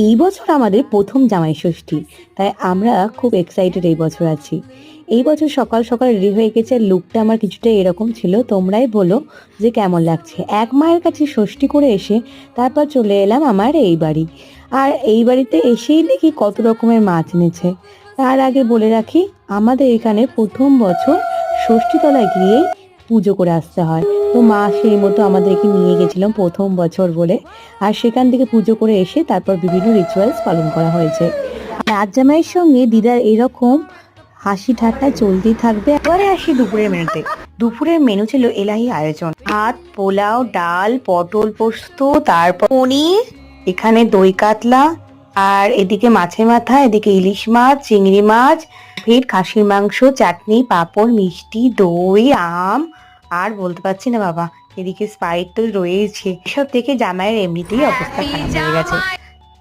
এই বছর আমাদের প্রথম জামাই ষষ্ঠী, তাই আমরা খুব এক্সাইটেড এই বছর আছি। এই বছর সকাল সকাল রেডি হয়ে গেছে, লুকটা আমার কিছুটা এরকম ছিল, তোমরাই বলো যে কেমন লাগছে। এক মায়ের কাছে ষষ্ঠী করে এসে তারপর চলে এলাম আমার এই বাড়ি। আর এই বাড়িতে এসেই দেখি কত রকমের মাছ এনেছে। তার আগে বলে রাখি, আমাদের এখানে প্রথম বছর ষষ্ঠীতলায় গিয়েই পুজো করে আসতে হয়। তো মা সেই মতো আমাদেরকে নিয়ে গেছিলাম প্রথম বছর বলে। আর সেখান থেকে পুজো করে এসে তারপর বিভিন্ন রিচুয়ালস পালন করা হয়েছে। রাত জামাইয়ের সঙ্গে দিদার এরকম হাসি ঠাট্টা চলতেই থাকবে। এবারে আসি দুপুরের মেনুতে। দুপুরের মেনু ছিল এলাহি আয়োজন, ভাত, পোলাও, ডাল, পটল পোস্ত, তারপর পনির, এখানে দই কাতলা, আর এদিকে মাছের মাথা, এদিকে ইলিশ মাছ, চিংড়ি মাছ, ফের খাসির মাংস, চাটনি, পাঁপড়, মিষ্টি, দই, আম, আর বলতে পারছি না বাবা, এদিকে স্পাইট তো রয়েছে। এসব থেকে জামাইয়ের এমনিতেই অবস্থা খারাপ হয়ে গেছে।